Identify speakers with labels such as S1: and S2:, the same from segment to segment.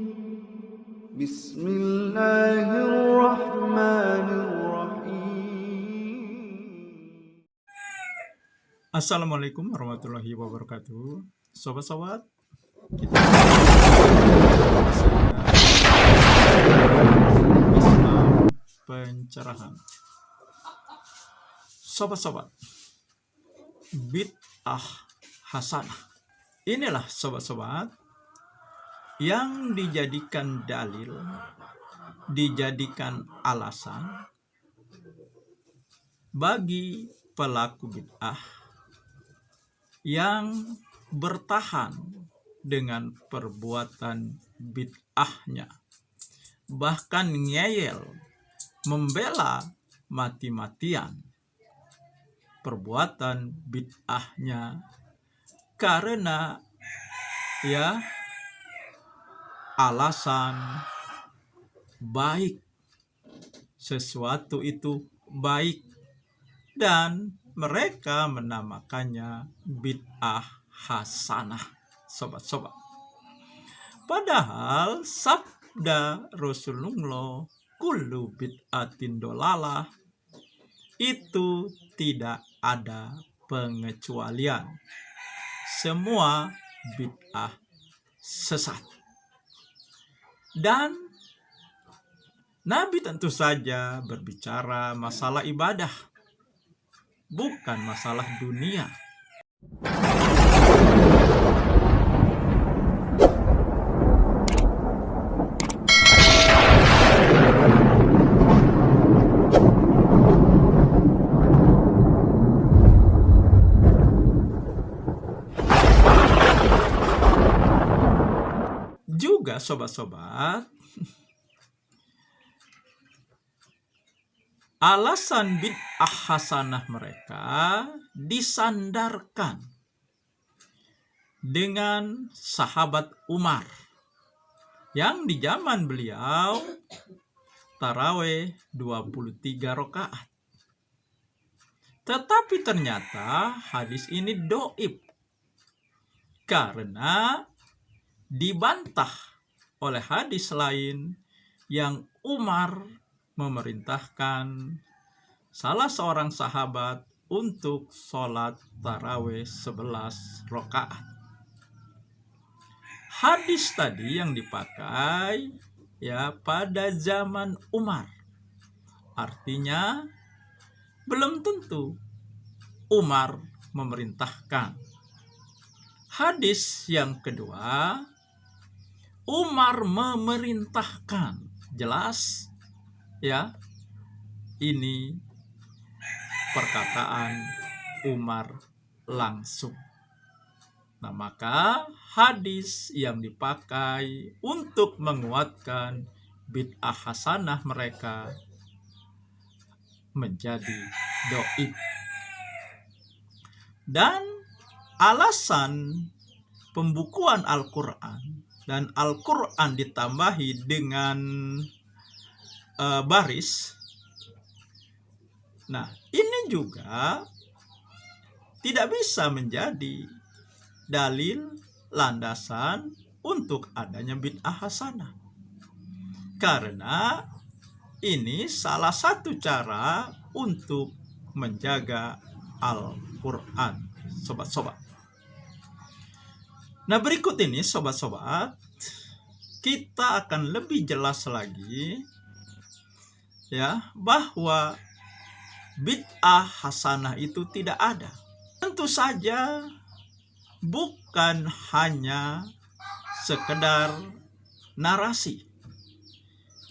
S1: Bismillahirrahmanirrahim.
S2: Assalamualaikum warahmatullahi wabarakatuh. Sobat-sobat, kita Islam pencerahan. Sobat-sobat, bid'ah hasanah. Inilah sobat-sobat yang dijadikan dalil, dijadikan alasan bagi pelaku bid'ah yang bertahan dengan perbuatan bid'ahnya, bahkan ngeyel, membela mati-matian perbuatan bid'ahnya karena alasan baik, sesuatu itu baik, dan mereka menamakannya bid'ah hasanah, sobat-sobat. Padahal sabda Rasulullah, kullu bid'atin dolalah, itu tidak ada pengecualian. Semua bid'ah sesat. Dan Nabi tentu saja berbicara masalah ibadah, bukan masalah dunia. Juga sobat-sobat, alasan bid'ah hasanah mereka disandarkan dengan sahabat Umar yang di zaman beliau tarawih 23 rakaat. Tetapi ternyata hadis ini dhaif karena dibantah oleh hadis lain yang Umar memerintahkan salah seorang sahabat untuk sholat tarawih 11 rakaat. Hadis tadi yang dipakai pada zaman Umar. Artinya belum tentu Umar memerintahkan. Hadis yang kedua, Umar memerintahkan. Jelas ini perkataan Umar langsung. Nah, maka hadis yang dipakai untuk menguatkan bid'ah hasanah mereka menjadi dhaif. Dan alasan pembukuan Al-Quran dan Al-Quran ditambahi dengan baris. Nah, ini juga tidak bisa menjadi dalil landasan untuk adanya bid'ah hasanah. Karena ini salah satu cara untuk menjaga Al-Quran, sobat-sobat. Nah, berikut ini sobat-sobat, kita akan lebih jelas lagi bahwa bid'ah hasanah itu tidak ada. Tentu saja bukan hanya sekedar narasi,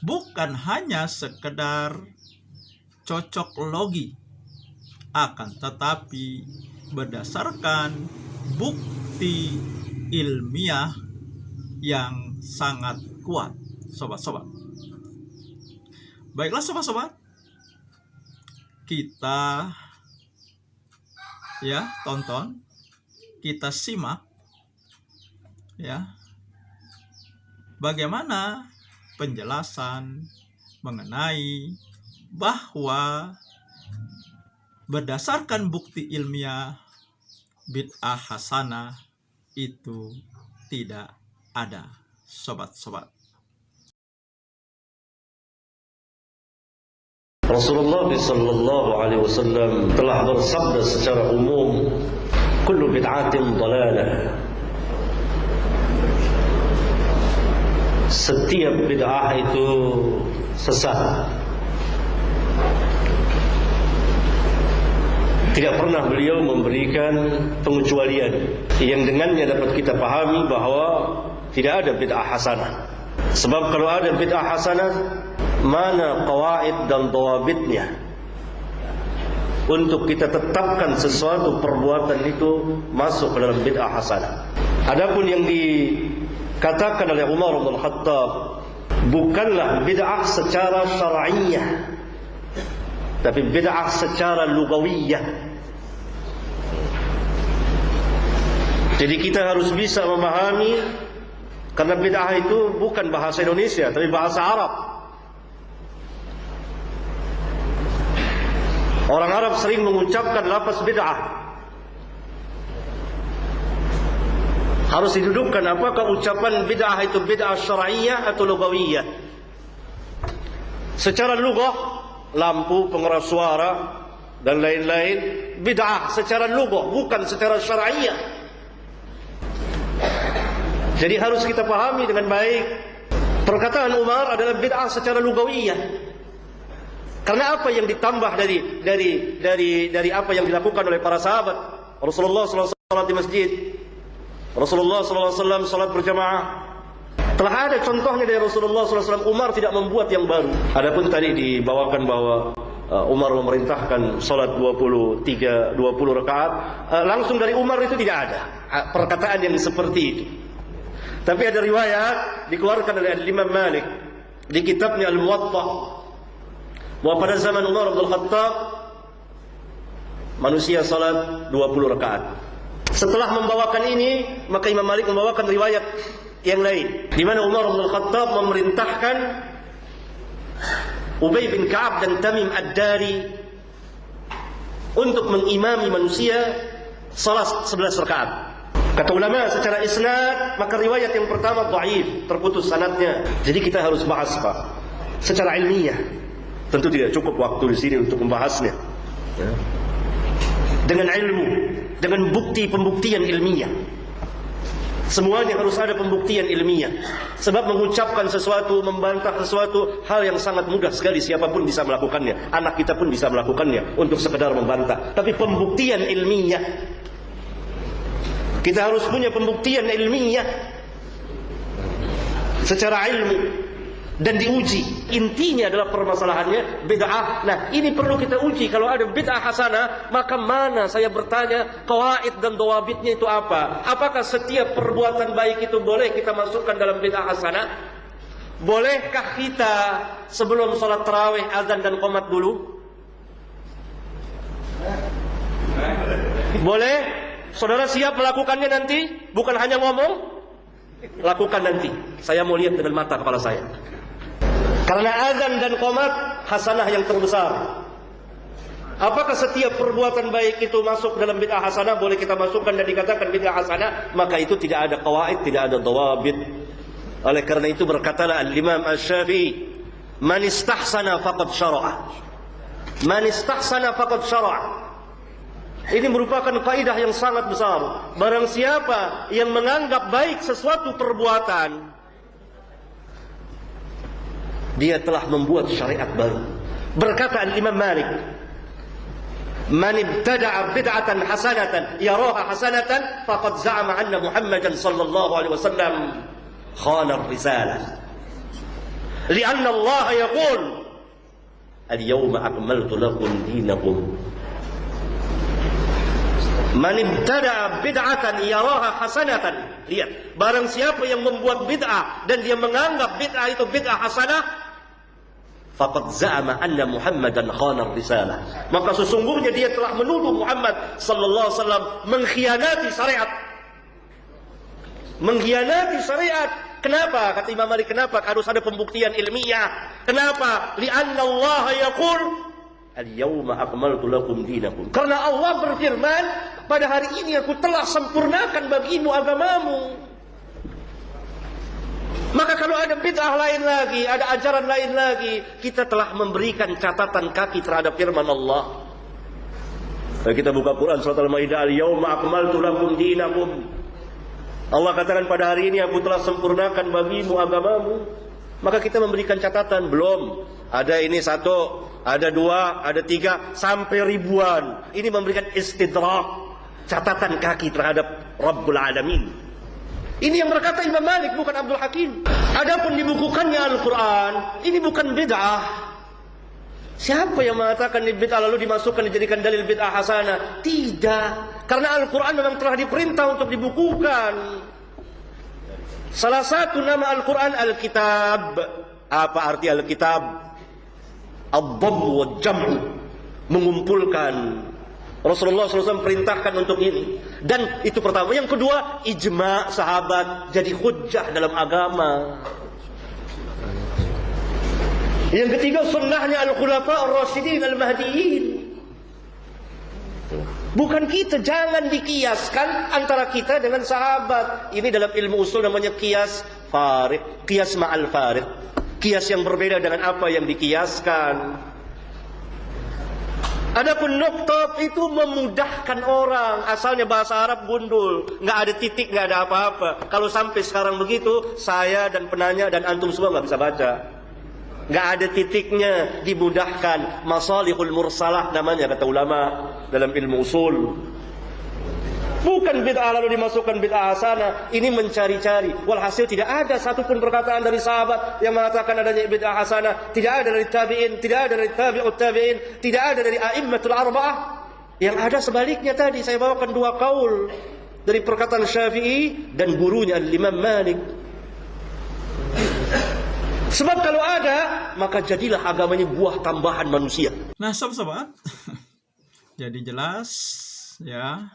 S2: bukan hanya sekedar cocok logi, akan tetapi berdasarkan bukti ilmiah yang sangat kuat, sobat-sobat. Baiklah sobat-sobat, kita tonton, kita simak bagaimana penjelasan mengenai bahwa berdasarkan bukti ilmiah bid'ah hasanah itu tidak ada, sobat-sobat.
S1: Rasulullah sallallahu alaihi wasallam telah bersabda secara umum, kullu bid'atin dhalalah. Setiap bid'ah itu sesat. Tidak pernah beliau memberikan pengecualian yang dengannya dapat kita pahami bahwa tidak ada bid'ah hasanah. Sebab kalau ada bid'ah hasanah, mana qawaid dan dawabitnya untuk kita tetapkan sesuatu perbuatan itu masuk ke dalam bid'ah hasanah. Adapun yang dikatakan oleh Umar bin Khattab bukanlah bid'ah secara syar'iyyah, tapi bid'ah secara lugawiyah. Jadi kita harus bisa memahami, karena bid'ah itu bukan bahasa Indonesia tapi bahasa Arab. Orang Arab sering mengucapkan lafaz bid'ah. Harus didudukkan apakah ucapan bid'ah itu bid'ah syar'iyyah atau lugawiyah. Secara lugah, lampu, pengeras suara dan lain-lain bid'ah secara lugah, bukan secara syar'iyyah. Jadi harus kita pahami dengan baik. Perkataan Umar adalah bid'ah secara lugawiyah. Karena apa yang ditambah dari apa yang dilakukan oleh para sahabat. Rasulullah SAW di masjid, Rasulullah SAW salat berjamaah. Telah ada contohnya dari Rasulullah SAW. Umar tidak membuat yang baru. Adapun tadi dibawakan bahwa Umar memerintahkan salat 20 rakaat, langsung dari Umar itu tidak ada perkataan yang seperti itu. Tapi ada riwayat dikeluarkan oleh Imam Malik di kitabnya Al-Muwatta bahwa pada zaman Umar bin Khattab manusia salat 20 rakaat. Setelah membawakan ini, maka Imam Malik membawakan riwayat yang lain di mana Umar bin Khattab memerintahkan Ubay bin Ka'ab dan Tamim Ad-Dari untuk mengimami manusia salat 11 rakaat. Kata ulama secara isnad, maka riwayat yang pertama dhaif, terputus sanadnya. Jadi kita harus bahas Pak secara ilmiah. Tentu tidak cukup waktu di sini untuk membahasnya. Dengan ilmu, dengan bukti pembuktian ilmiah. Semuanya harus ada pembuktian ilmiah. Sebab mengucapkan sesuatu, membantah sesuatu, hal yang sangat mudah sekali, siapapun bisa melakukannya. Anak kita pun bisa melakukannya untuk sekedar membantah. Tapi pembuktian ilmiah, kita harus punya pembuktian ilmiah secara ilmu dan diuji. Intinya adalah permasalahannya bid'ah. Nah, ini perlu kita uji. Kalau ada bid'ah hasanah, maka mana, saya bertanya, qawaid dan dawabitnya itu apa? Apakah setiap perbuatan baik itu boleh kita masukkan dalam bid'ah hasanah? Bolehkah kita sebelum sholat tarawih azan dan qomat dulu? Boleh? Saudara siap melakukannya nanti? Bukan hanya ngomong, lakukan nanti. Saya mau lihat dengan mata kepala saya. Karena azan dan qomat hasanah yang terbesar. Apakah setiap perbuatan baik itu masuk dalam bid'ah hasanah? Boleh kita masukkan dan dikatakan bid'ah hasanah? Maka itu tidak ada qawaid, tidak ada dawabit. Oleh karena itu berkatalah Al-Imam Asy-Syafi'i, man istahsana faqad syara'a. Man istahsana faqad syara'a. Ini merupakan kaidah yang sangat besar. Barang siapa yang menganggap baik sesuatu perbuatan, dia telah membuat syariat baru. Berkata Imam Malik, man ibtada'a bid'atan hasanatan yaraha hasanatan faqad za'ama anna Muhammadan sallallahu alaihi wasallam khana ar-risalah. Lianna Allah yaqul al-yawma akmaltu lakum dinakum. Man ibtada'a bid'atan yaraha hasanatan. Lihat, barang siapa yang membuat bid'ah dan dia menganggap bid'ah itu bid'ah hasanah, faqad za'ama anna Muhammadan khana ar-risalah. Maka sesungguhnya dia telah menuduh Muhammad sallallahu alaihi wasallam mengkhianati syariat. Mengkhianati syariat. Kenapa? Kata Imam Malik, kenapa? Harus ada pembuktian ilmiah. Kenapa? Li'anna Allah yaqul al-yawma akmaltu lakum dinakum. Karena Allah berfirman, pada hari ini aku telah sempurnakan bagimu agamamu. Maka kalau ada bid'ah lain lagi, ada ajaran lain lagi, kita telah memberikan catatan kaki terhadap firman Allah. Kalau kita buka Quran surat Al-Maidah, al-yawma akmaltu lakum dinakum. Allah katakan pada hari ini aku telah sempurnakan bagimu agamamu. Maka kita memberikan catatan, belum. Ada ini satu, ada dua, ada tiga, sampai ribuan. Ini memberikan istidrak, catatan kaki terhadap Rabbul Alamin. Ini yang berkata Imam Malik, bukan Abdul Hakim. Adapun dibukukannya Al-Quran, ini bukan bid'ah. Siapa yang mengatakan ini bid'ah lalu dimasukkan dijadikan dalil bid'ah hasanah? Tidak. Karena Al-Quran memang telah diperintah untuk dibukukan. Salah satu nama Al-Quran Al-Kitab. Apa arti Al-Kitab? Ad-Dhamm wa Jam'u, mengumpulkan. Rasulullah SAW perintahkan untuk ini. Dan itu pertama. Yang kedua, ijma' sahabat jadi hujjah dalam agama. Yang ketiga, sunnahnya al-khulafa ar-rasyidin al-mahdiyin. Bukan kita, jangan dikiaskan antara kita dengan sahabat. Ini dalam ilmu usul namanya qiyas farid, qiyas ma'al farid. Qiyas yang berbeda dengan apa yang dikiaskan. Adapun nuktab itu memudahkan orang. Asalnya bahasa Arab gundul, nggak ada titik, nggak ada apa-apa. Kalau sampai sekarang begitu, saya dan penanya dan antum semua nggak bisa baca. Nggak ada titiknya, dimudahkan. Masalihul mursalah namanya kata ulama dalam ilmu usul. Bukan bid'ah lalu dimasukkan bid'ah hasanah. Ini mencari-cari. Walhasil tidak ada satupun perkataan dari sahabat yang mengatakan adanya bid'ah hasanah. Tidak ada dari tabi'in, tidak ada dari tabi'ut tabi'in, tidak ada dari a'immatul arba'ah. Yang ada sebaliknya tadi saya bawakan dua kaul dari perkataan Syafi'i dan gurunya Imam Malik. Sebab kalau ada, maka jadilah agamanya buah tambahan manusia.
S2: Nah, sobat-sobat, jadi jelas ya,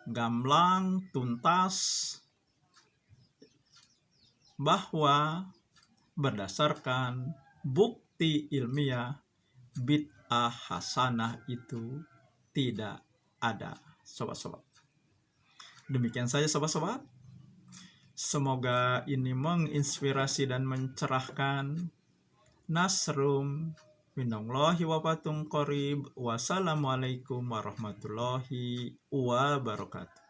S2: gamblang, tuntas, bahwa berdasarkan bukti ilmiah bid'ah hasanah itu tidak ada, sobat-sobat. Demikian saja sobat-sobat. Semoga ini menginspirasi dan mencerahkan. Nasrum minallahi wa fathun qarib. Wassalamualaikum warahmatullahi wabarakatuh.